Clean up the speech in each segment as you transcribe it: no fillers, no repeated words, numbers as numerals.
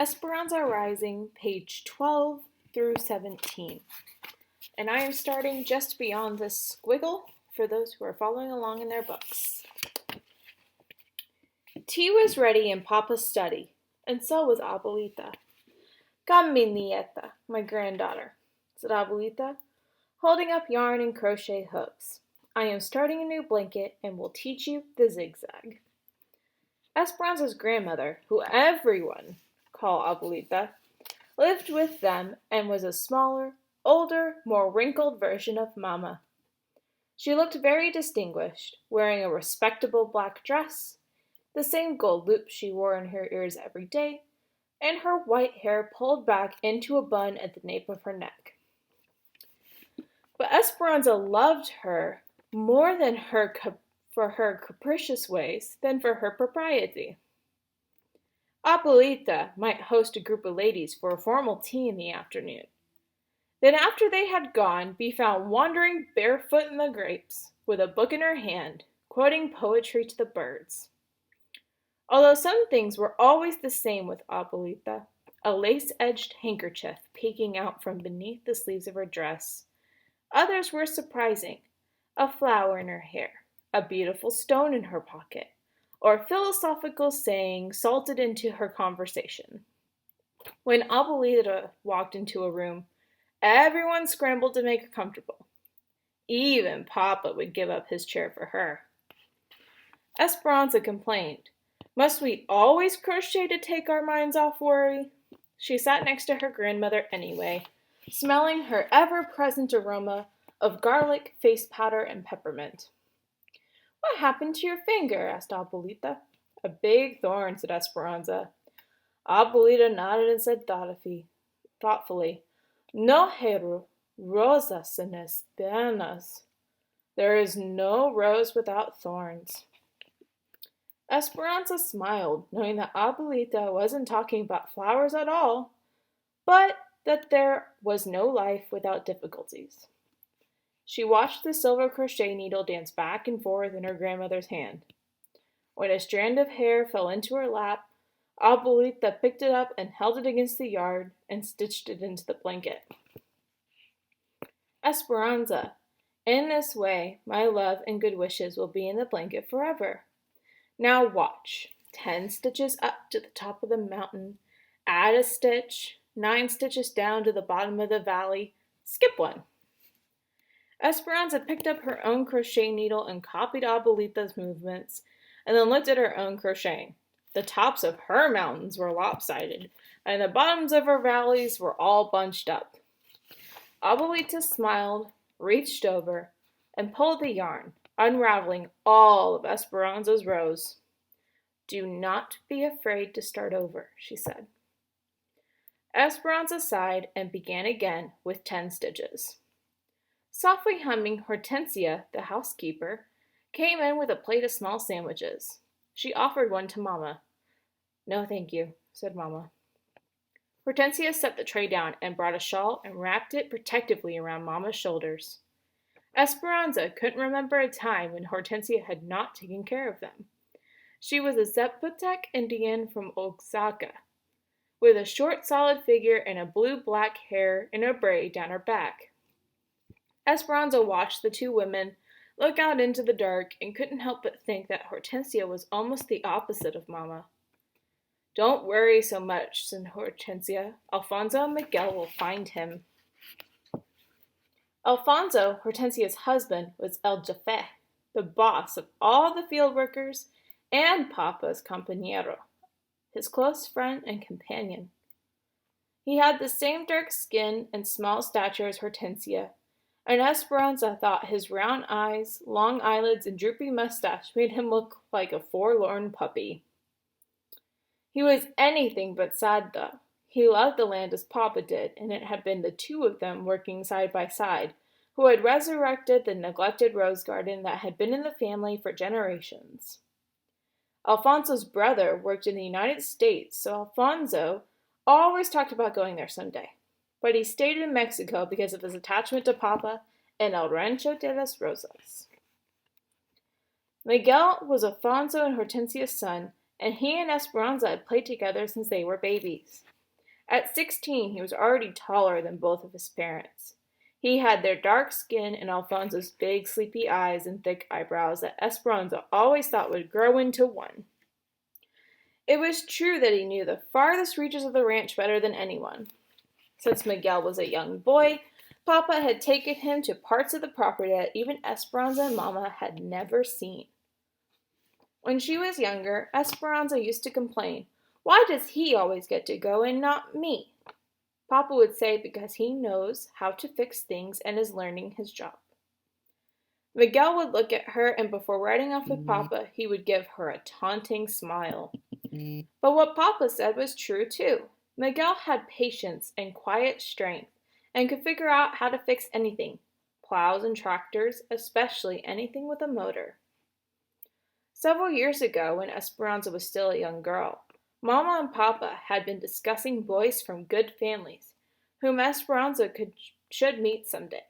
Esperanza Rising, page 12 through 17. And I am starting just beyond this squiggle for those who are following along in their books. Tea was ready in Papa's study, and so was Abuelita. Come, mi nieta, my granddaughter, said Abuelita, holding up yarn and crochet hooks. I am starting a new blanket and will teach you the zigzag. Esperanza's grandmother, who everyone called Abuelita, lived with them and was a smaller, older, more wrinkled version of Mama. She looked very distinguished, wearing a respectable black dress, the same gold loops she wore in her ears every day, and her white hair pulled back into a bun at the nape of her neck. But Esperanza loved her more for her capricious ways than for her propriety. Abuelita might host a group of ladies for a formal tea in the afternoon. Then after they had gone, be found wandering barefoot in the grapes, with a book in her hand, quoting poetry to the birds. Although some things were always the same with Abuelita, a lace-edged handkerchief peeking out from beneath the sleeves of her dress, others were surprising, a flower in her hair, a beautiful stone in her pocket, or philosophical saying salted into her conversation. When Abuelita walked into a room, everyone scrambled to make her comfortable. Even Papa would give up his chair for her. Esperanza complained, "Must we always crochet to take our minds off worry?" She sat next to her grandmother anyway, smelling her ever-present aroma of garlic, face powder, and peppermint. "What happened to your finger?" asked Abuelita. "A big thorn," said Esperanza. Abuelita nodded and said thoughtfully, "No hay rosas en espinas." There is no rose without thorns. Esperanza smiled, knowing that Abuelita wasn't talking about flowers at all, but that there was no life without difficulties. She watched the silver crochet needle dance back and forth in her grandmother's hand. When a strand of hair fell into her lap, Abuelita picked it up and held it against the yarn and stitched it into the blanket. "Esperanza, in this way, my love and good wishes will be in the blanket forever. Now watch. 10 stitches up to the top of the mountain, add a stitch, 9 stitches down to the bottom of the valley, skip one." Esperanza picked up her own crochet needle and copied Abuelita's movements, and then looked at her own crocheting. The tops of her mountains were lopsided, and the bottoms of her valleys were all bunched up. Abuelita smiled, reached over, and pulled the yarn, unraveling all of Esperanza's rows. "Do not be afraid to start over," she said. Esperanza sighed and began again with 10 stitches. Softly humming, Hortensia, the housekeeper, came in with a plate of small sandwiches. She offered one to Mama. "No, thank you," said Mama. Hortensia set the tray down and brought a shawl and wrapped it protectively around Mama's shoulders. Esperanza couldn't remember a time when Hortensia had not taken care of them. She was a Zapotec Indian from Oaxaca, with a short, solid figure and a blue-black hair in a braid down her back. Esperanza watched the two women look out into the dark and couldn't help but think that Hortensia was almost the opposite of Mama. "Don't worry so much," said Hortensia. "Alfonso and Miguel will find him." Alfonso, Hortensia's husband, was El Jefe, the boss of all the field workers and Papa's compañero, his close friend and companion. He had the same dark skin and small stature as Hortensia, and Esperanza thought his round eyes, long eyelids, and droopy mustache made him look like a forlorn puppy. He was anything but sad, though. He loved the land as Papa did, and it had been the two of them working side by side who had resurrected the neglected rose garden that had been in the family for generations. Alfonso's brother worked in the United States, so Alfonso always talked about going there someday. But he stayed in Mexico because of his attachment to Papa and El Rancho de las Rosas. Miguel was Alfonso and Hortensia's son, and he and Esperanza had played together since they were babies. At 16, he was already taller than both of his parents. He had their dark skin and Alfonso's big, sleepy eyes and thick eyebrows that Esperanza always thought would grow into one. It was true that he knew the farthest reaches of the ranch better than anyone. Since Miguel was a young boy, Papa had taken him to parts of the property that even Esperanza and Mama had never seen. When she was younger, Esperanza used to complain, "Why does he always get to go and not me?" Papa would say because he knows how to fix things and is learning his job. Miguel would look at her, and before riding off with Papa, he would give her a taunting smile. But what Papa said was true too. Miguel had patience and quiet strength and could figure out how to fix anything, plows and tractors, especially anything with a motor. Several years ago, when Esperanza was still a young girl, Mama and Papa had been discussing boys from good families, whom Esperanza should meet someday.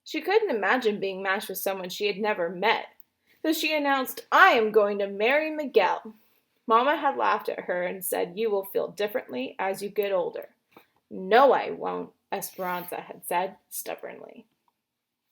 She couldn't imagine being matched with someone she had never met, so she announced, "I am going to marry Miguel." Mama had laughed at her and said, "You will feel differently as you get older." "No, I won't," Esperanza had said stubbornly.